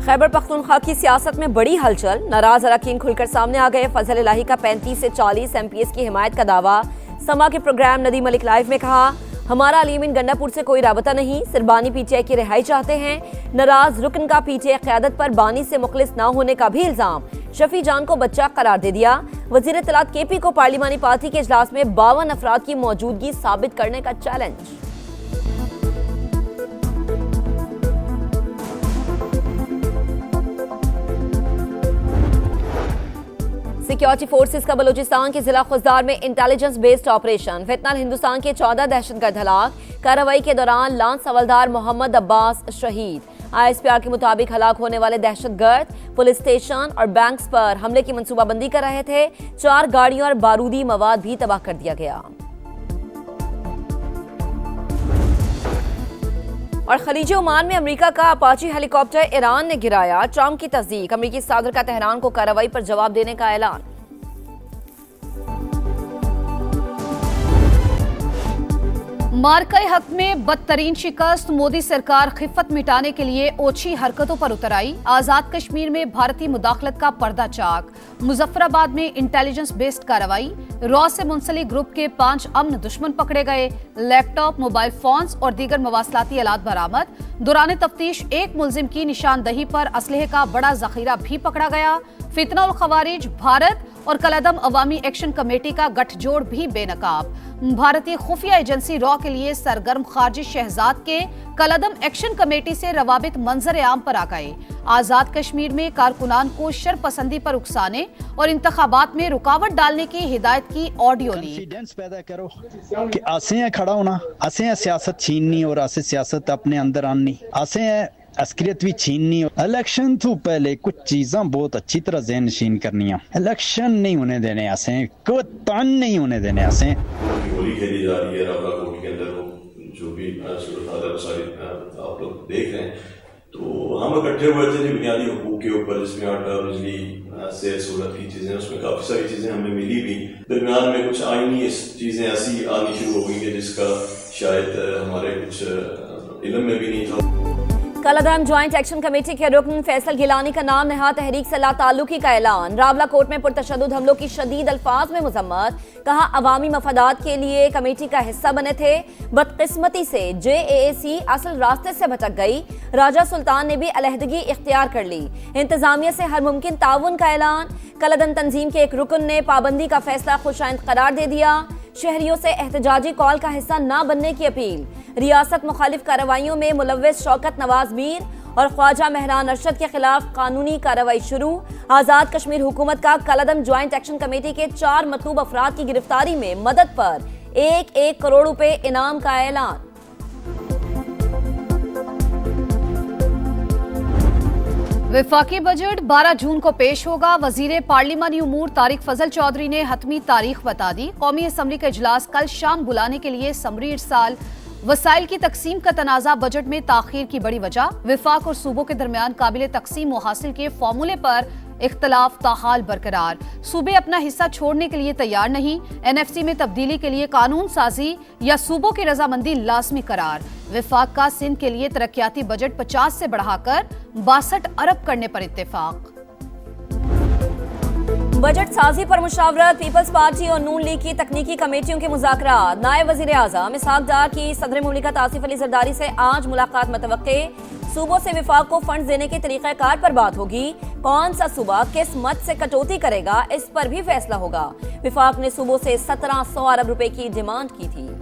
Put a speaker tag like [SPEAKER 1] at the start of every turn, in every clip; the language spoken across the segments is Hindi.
[SPEAKER 1] खैबर पख्तूनख्वा की सियासत में बड़ी हलचल, नाराज अरकान खुलकर सामने आ गए। फजल इलाही का 35 से 40 MPs की हिमायत का दावा। समा के प्रोग्राम नदी मलिक लाइव में कहा, हमारा अलीमीन गंडापुर से कोई राबता नहीं, सिर्फ बानी PTI की रिहाई चाहते हैं। नाराज रुकन का PTI क़यादत पर बानी से मुखलिस न होने का भी इल्जाम। शफी जान को बच्चा करार दे दिया। वजीर इत्तलात KP को पार्लिमानी पार्टी के इजलास में 52 अफराद की मौजूदगी साबित करने का चैलेंज। सिक्योरिटी फोर्सेस का बलूचिस्तान के जिला खुजदार में इंटेलिजेंस बेस्ड ऑपरेशन। फितनल हिंदुस्तान के 14 दहशतगर्द हलाक। कार्रवाई के दौरान लांस हवलदार मोहम्मद अब्बास शहीद। ISPR के मुताबिक हलाक होने वाले दहशतगर्द पुलिस स्टेशन और बैंक्स पर हमले की मंसूबाबंदी कर रहे थे। 4 गाड़ियों और बारूदी मवाद भी तबाह कर दिया गया। और खलीज ओमान में अमेरिका का अपाची हेलीकॉप्टर ईरान ने गिराया। ट्रंप की तस्दीक। अमेरिकी सदर का तेहरान को कार्रवाई पर जवाब देने का ऐलान।
[SPEAKER 2] मार्का हक में बदतरीन शिकस्त। मोदी सरकार खिफत मिटाने के लिए ओछी हरकतों पर उतर आई। आजाद कश्मीर में भारतीय मुदाखलत का पर्दा चाक। मुजफ्फराबाद में इंटेलिजेंस बेस्ड कार्रवाई। रॉ से मुंसलिक ग्रुप के 5 अमन दुश्मन पकड़े गए। लैपटॉप, मोबाइल फोन्स और दीगर मवासलाती आलात बरामद। दौरान तफ्तीश एक मुलजिम की निशानदही पर असलहे का बड़ा जखीरा भी पकड़ा गया। फितना और खवारिज, भारत और कलअदम अवामी एक्शन कमेटी का गठजोड़ भी बेनकाब। भारतीय खुफिया एजेंसी रॉ के लिए सरगर्म खारजी शहजाद के कलअदम एक्शन कमेटी से रवाबित मंजर आम पर आ गए। आजाद कश्मीर में कारकुनान को शरपसंदी पर उकसाने और इंतखाबात में रुकावट डालने की हिदायत की ऑडियो ली।
[SPEAKER 3] कॉन्फिडेंस पैदा करो कि असें खड़ा होना, असें सियासत छीननी और असें सियासत अपने अंदर आनी, असें अस्करियत भी छीननी। इलेक्शन तो पहले कुछ चीज़ें बहुत अच्छी तरह ज़हन नशीन करनियाँ। इलेक्शन नहीं होने देने, असें कोई तान नहीं होने देने। असें
[SPEAKER 4] होली खेली जा रही है रावला कोट के अंदर, जो भी आप लोग देख रहे हैं, तो हम इकट्ठे हुए थे बुनियादी हुकूक के ऊपर, जिसमें आटा, बिजली से सूरत की चीज़ें, उसमें काफ़ी सारी चीज़ें हमें मिली भी। दरमियान में कुछ आईनी चीज़ें ऐसी आनी शुरू हो गई कि जिसका शायद हमारे कुछ इल्म में भी नहीं था।
[SPEAKER 1] कलअदम ज्वाइंट एक्शन कमेटी के रुकन फैसल गिलानी का नाम नहाद तहरीक से लाताल्लुकी का ऐलान। रावला कोर्ट में पुरतशद्दुद हमलों की शदीद अल्फाज में मजम्मत। कहा, अवामी मफादात के लिए कमेटी का हिस्सा बने थे, बदकिस्मती से JAAC असल रास्ते से भटक गई। राजा सुल्तान ने भी अलहदगी इख्तियार कर ली। इंतजामिया से हर मुमकिन ताउन का ऐलान। कलअदम तंजीम के एक रुकन ने पाबंदी का फैसला खुशाइंद करार दे दिया। शहरियों से एहतजाजी कॉल का हिस्सा न बनने की अपील। रियासत मुखालिफ कार्रवाइयों में मुलव्वस शौकत नवाज मीर और ख्वाजा महरान अरशद के खिलाफ कानूनी कार्रवाई शुरू। आजाद कश्मीर हुकूमत का कलअदम ज्वाइंट एक्शन कमेटी के 4 मतलूब अफराद की गिरफ्तारी में मदद पर 1 करोड़ रुपए इनाम का ऐलान।
[SPEAKER 2] वफाकी बजट 12 जून को पेश होगा। वजीर पार्लिमानी उमूर तारिक फजल चौधरी ने हतमी तारीख बता दी। कौमी असम्बली का इजलास कल शाम बुलाने के लिए समरी इरसाल। वसाइल की तकसीम का तनाज़ा बजट में ताखीर की बड़ी वजह। विफाक और सूबों के दरमियान काबिल तकसीम व हासिल के फॉर्मूले पर इख्तलाफ ताहाल बरकरार। सूबे अपना हिस्सा छोड़ने के लिए तैयार नहीं। NFC में तब्दीली के लिए कानून साजी या सूबों की रजामंदी लाजमी करार। विफाक का सिंध के लिए तरक्याती बजट 50 से बढ़ाकर 62 अरब करने पर इत्तेफाक।
[SPEAKER 1] बजट साजी पर मुशावरत। पीपल्स पार्टी और नून लीग की तकनीकी कमेटियों के मुज़ाकरात। नायब वज़ीर आज़म इसहाक डार की सदर मुमलिकत आसिफ अली जरदारी से आज मुलाकात मुतवक्के। सूबों से विफाक को फंड देने के तरीक़ाकार पर बात होगी। कौन सा सूबा किस मद से कटौती करेगा, इस पर भी फैसला होगा। विफाक ने सूबों से 1700 अरब रुपए की डिमांड की थी।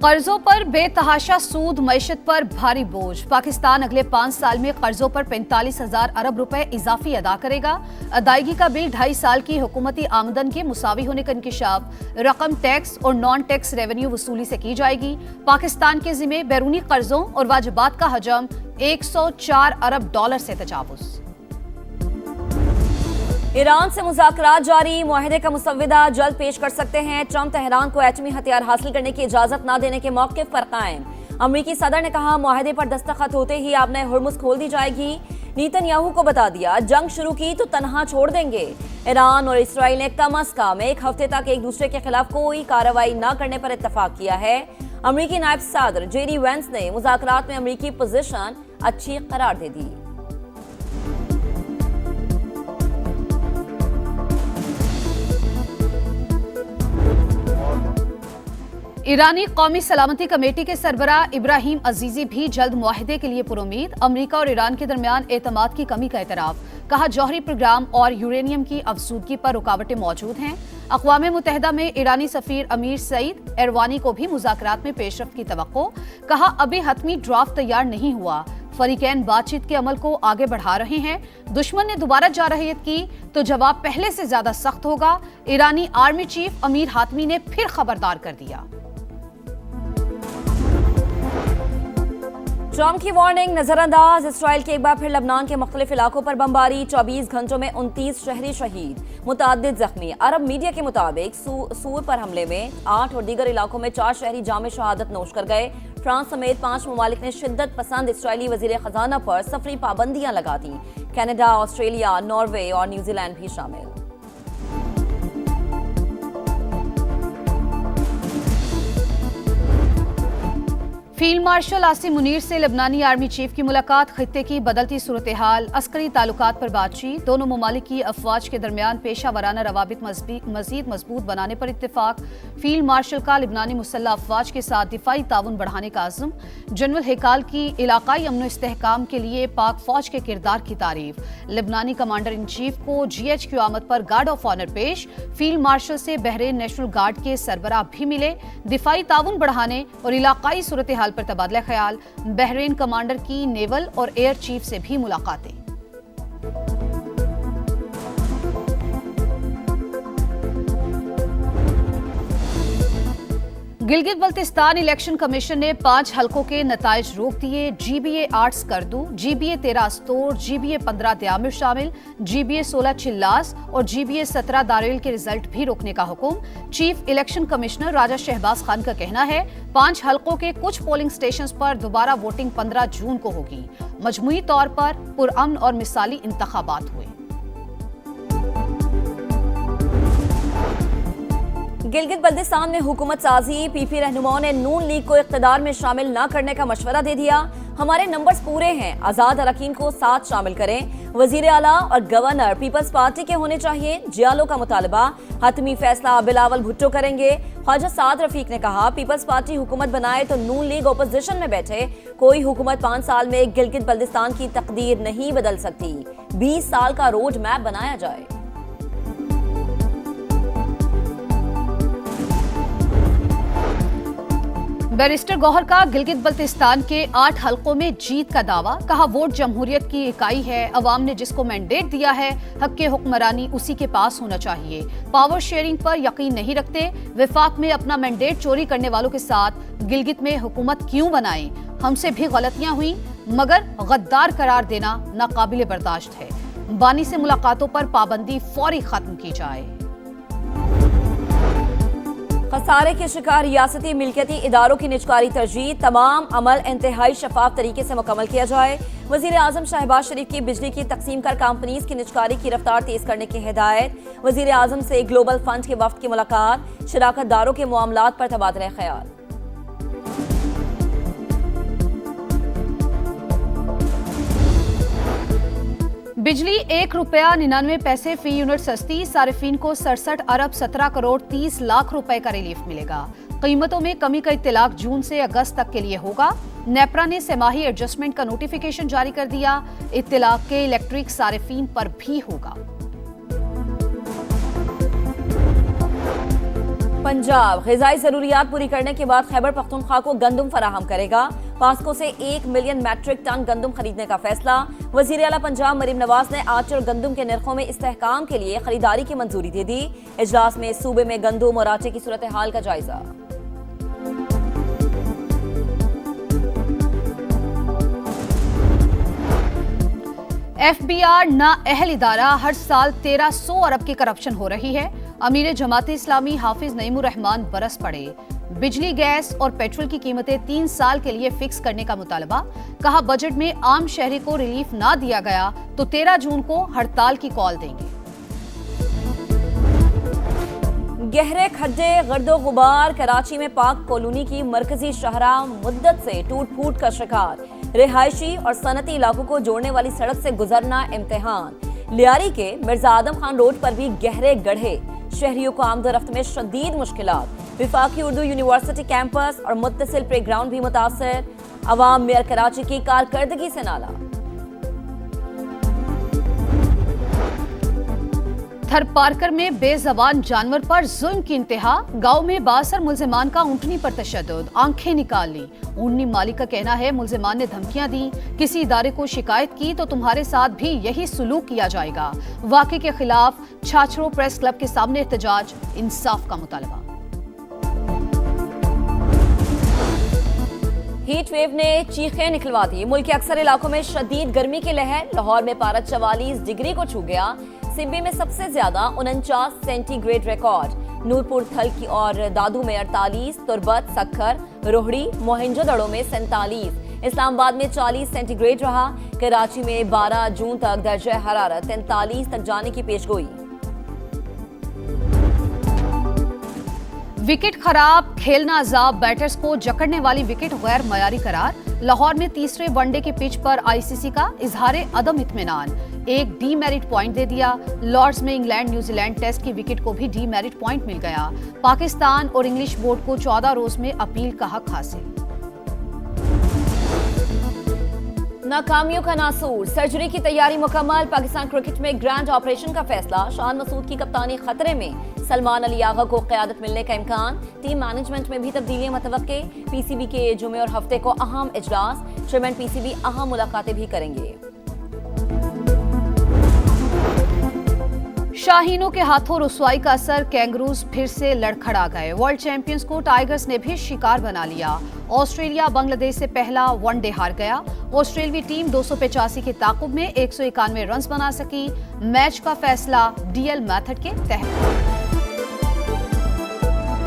[SPEAKER 2] कर्जों पर बेतहाशा सूद मईशत पर भारी बोझ। पाकिस्तान अगले 5 साल में कर्जों पर 45,000 अरब रुपए इजाफी अदा करेगा। अदायगी का बिल 2.5 साल की हुकूमती आमदन के मुसावी होने का इंकिशाफ। रकम टैक्स और नॉन टैक्स रेवेन्यू वसूली से की जाएगी। पाकिस्तान के जिम्मे बैरूनी कर्जों और वाजिबात का हजम 104 अरब डॉलर से तजावुज।
[SPEAKER 1] ईरान से मुज़ाकरात जारी। मुआहदे का मुसव्विदा जल्द पेश कर सकते हैं। ट्रंप तेहरान को एटमी हथियार हासिल करने की इजाजत न देने के मौक़िफ़ पर कायम। अमरीकी सदर ने कहा, मुआहदे पर दस्तखत होते ही आपने हुर्मुज़ खोल दी जाएगी। नेतन्याहू को बता दिया, जंग शुरू की तो तनहा छोड़ देंगे। ईरान और इसराइल ने कम अज कम 1 हफ्ते तक एक दूसरे के खिलाफ कोई कार्रवाई न करने पर इत्तफाक किया है। अमरीकी नायब सदर जेडी वेंस ने मुज़ाकरात में अमरीकी पोजीशन अच्छी करार दे दी।
[SPEAKER 2] ईरानी कौमी सलामती कमेटी के सरबराह इब्राहिम अजीजी भी जल्द मुआहदे के लिए पुरुमीद। अमरीका और ईरान के दरमियान एतमाद की कमी का एतराफ। कहा जौहरी प्रोग्राम और यूरेनियम की अफसूदगी पर रुकावटें मौजूद हैं। अक़वाम मुत्तहिदा में ईरानी सफ़ीर अमीर सईद एरवानी को भी मुज़ाकरात में पेशरफ्त की तवक्को। कहा अभी हतमी ड्राफ्ट तैयार नहीं हुआ। फरीकैन बातचीत के अमल को आगे बढ़ा रहे हैं। दुश्मन ने दोबारा जारहियत की तो जवाब पहले से ज्यादा सख्त होगा। ईरानी आर्मी चीफ अमीर हातमी ने फिर खबरदार कर दिया।
[SPEAKER 1] ट्रंप की वार्निंग नजरअंदाज। इसराइल की एक बार फिर लबनान के मुख्तलिफ इलाकों पर बमबारी। 24 घंटों में 29 शहरी शहीद, मुतअद्दिद जख्मी। अरब मीडिया के मुताबिक सूर पर हमले में 8 और दीगर इलाकों में 4 शहरी जाम शहादत नोश कर गए। फ्रांस समेत 5 ममालिक ने शिद्दत पसंद इसराइली वजीर खजाना पर सफरी पाबंदियां लगा दी। कनाडा, ऑस्ट्रेलिया, नॉर्वे और न्यूजीलैंड भी शामिल।
[SPEAKER 2] फील्ड मार्शल आसिम मुनीर से लेबनानी आर्मी चीफ की मुलाकात। खित्ते की बदलती सूरत हाल, अस्करी ताल्लुकात पर बातचीत। दोनों ममालिक की अफवाज के दरमियान पेशा वराना रवाबित मजीद मजबूत बनाने पर इत्तेफाक। फील्ड मार्शल का लेबनानी मुसल्लह अफवाज के साथ दिफाई ताउन बढ़ाने का अज़्म। जनरल हेकाल की इलाकाई अमन इस्तेहकाम के लिए पाक फौज के किरदार की तारीफ। लेबनानी कमांडर इन चीफ को GHQ आमद पर गार्ड ऑफ ऑनर पेश। फील्ड मार्शल से बहरीन नेशनल गार्ड के सरबराह भी मिले। दिफाई ताउन बढ़ाने और इलाकाई सूरत हाल पर तबादला ख्याल। बहरीन कमांडर की नेवल और एयर चीफ से भी मुलाकातें। गिलगित बल्तिस्तान इलेक्शन कमीशन ने 5 हलकों के नताइज रोक दिए। GBA 8 Skardu, GBA 13 Astore, GBA 15 Diamer शामिल, GBA 16 चिल्लास और GBA 17 दारेल के रिजल्ट भी रोकने का हुक्म। चीफ इलेक्शन कमिश्नर राजा शहबाज खान का कहना है 5 हलकों के कुछ पोलिंग स्टेशंस पर दोबारा वोटिंग 15 जून को होगी। मजमूई तौर पर पुरअमन और मिसाली इंतखाबात हुए।
[SPEAKER 1] गिलगित बल्तिस्तान में हुकूमत साजी। PP रहनुमाओं ने नून लीग को इख्तिदार में शामिल न करने का मशवरा दे दिया। हमारे नंबर्स पूरे हैं, आजाद अरकान को साथ शामिल करें। वजीर आला और गवर्नर पीपल्स पार्टी के होने चाहिए, जियालो का मुतालबा। हतमी फैसला बिलावल भुट्टो करेंगे। ख्वाजा साद रफीक ने कहा पीपल्स पार्टी हुकूमत बनाए तो नून लीग अपोजिशन में बैठे। कोई हुकूमत 5 साल में गिलगित बल्तिस्तान की तकदीर नहीं बदल सकती। 20 साल का रोड मैप बनाया जाए।
[SPEAKER 2] बैरिस्टर गौहर का गिलगित बल्तिस्तान के 8 हलकों में जीत का दावा। कहा वोट जमहूरियत की इकाई है, अवाम ने जिसको मैंडेट दिया है हक के हुक्मरानी उसी के पास होना चाहिए। पावर शेयरिंग पर यकीन नहीं रखते। विफाक में अपना मैंडेट चोरी करने वालों के साथ गिलगित में हुकूमत क्यों बनाएं? हमसे भी गलतियां हुई मगर गद्दार करार देना नाकाबिले बर्दाश्त है। बानी से मुलाकातों पर पाबंदी फौरी खत्म की जाए।
[SPEAKER 1] खसारे के शिकार रियासती मिल्कियती इदारों की निजकारी तरजीह। तमाम अमल इंतहाई शफाफ तरीके से मुकम्मल किया जाए। वजीर आजम शहबाज शरीफ की बिजली की तकसीम कर कंपनीज की निजकारी की रफ्तार तेज करने की हिदायत। वजीर आजम से ग्लोबल फंड के वफ्द की मुलाकात। शराकतदारों के मामलात पर तबादला ख्याल।
[SPEAKER 2] बिजली ₹1.99 फी यूनिट सस्ती। सारिफीन को 67 अरब 17 करोड़ 30 लाख रुपए का रिलीफ मिलेगा। कीमतों में कमी का इत्तलाक जून से अगस्त तक के लिए होगा। नेपरा ने सेमाही एडजस्टमेंट का नोटिफिकेशन जारी कर दिया। इत्तलाक के इलेक्ट्रिक सारिफीन पर भी होगा।
[SPEAKER 1] पंजाब ग़िज़ाई ज़रूरियात पूरी करने के बाद खैबर पख्तूनख्वा को गंदम फराहम करेगा। पास्को से 1 मिलियन मैट्रिक टन गंदम खरीदने का फैसला। वज़ीर आला पंजाब मरीम नवाज ने आटे और गंदम के निर्खों में इस्तेहकाम के लिए खरीदारी की मंजूरी दे दी। इजलास में सूबे में गंदम और आटे की सूरत हाल का जायजा।
[SPEAKER 2] FBR नाअहल इदारा। हर साल 1300 अरब की करप्शन हो रही है। अमीर जमाती इस्लामी हाफिज नईमुर रहमान बरस पड़े। बिजली, गैस और पेट्रोल की कीमतें 3 साल के लिए फिक्स करने का मुतालबा। कहा बजट में आम शहरी को रिलीफ ना दिया गया तो 13 जून को हड़ताल की कॉल देंगे।
[SPEAKER 1] गहरे खड्डे, गर्दो गुबार, कराची में पाक कॉलोनी की मरकजी शाहराह मुद्दत से टूट फूट का शिकार। रिहायशी और सनती इलाकों को जोड़ने वाली सड़क से गुजरना इम्तिहान। लियारी के मिर्जा आदम खान रोड पर भी गहरे गड्ढे, शहरियों को आमदोरफ्त में शदीद मुश्किलात। विफाकी उर्दू यूनिवर्सिटी कैंपस और मुत्तसिल प्ले ग्राउंड भी मुतासर। अवाम मेयर कराची की कारकर्दगी से नाला।
[SPEAKER 2] थरपारकर में बेजबान जानवर पर जुल्म की इंतहा। गांव में बासर मुल्जिमान का ऊँटनी पर तशद्दुद, आंखें निकाल ली। ऊँटनी मालिक का कहना है मुल्जिमान ने धमकियां दी, किसी इदारे को शिकायत की तो तुम्हारे साथ भी यही सुलूक किया जाएगा। वाक़े के खिलाफ छाछरो प्रेस क्लब के सामने एहतजाज, इंसाफ का मुतालबा।
[SPEAKER 1] हीट वेव ने चीखें निकलवा दी। मुल्क के अक्सर इलाकों में शदीद गर्मी की लहर। लाहौर में पारा 44 डिग्री को छू गया। सिब्बी में सबसे ज्यादा 49 सेंटीग्रेड रिकॉर्ड। नूरपुर, थल और दादू में 48, तुरबत, सक्खर, रोहड़ी, मोहनजोदड़ो में 47, इस्लामाबाद में 40 सेंटीग्रेड रहा। कराची में 12 जून तक दर्जा हरारत 43 तक जाने की पेशगोई।
[SPEAKER 2] विकेट खराब, खेलना अजाब, बैटर्स को जकड़ने वाली विकेट गैर मयारी करार। लाहौर में तीसरे वनडे के पिच पर आईसीसी का इजहार अदम इत्मीनान, एक डीमेरिट पॉइंट दे दिया। लॉर्ड्स में इंग्लैंड न्यूजीलैंड टेस्ट की विकेट को भी डीमेरिट पॉइंट मिल गया। पाकिस्तान और इंग्लिश बोर्ड को 14 रोज में अपील का हक हासिल।
[SPEAKER 1] नाकामियों का नासूर, सर्जरी की तैयारी मुकम्मल। पाकिस्तान क्रिकेट में ग्रैंड ऑपरेशन का फैसला। शान मसूद की कप्तानी खतरे में। सलमान अली आगा को क़यादत मिलने का इम्कान। टीम मैनेजमेंट में भी तब्दीलियां मुतवक्के। पीसीबी के जुमे और हफ्ते को अहम इजलास। चेयरमैन पीसीबी अहम मुलाकातें भी करेंगे।
[SPEAKER 2] शाहीनों के हाथों रुसवाई का असर, कैंगरूज फिर से लड़खड़ा गए। वर्ल्ड चैंपियंस को टाइगर्स ने भी शिकार बना लिया। ऑस्ट्रेलिया बांग्लादेश से पहला वनडे हार गया। ऑस्ट्रेलियाई टीम 285 के ताकुब में 191 रन बना सकी। मैच का फैसला डीएल मेथड के तहत।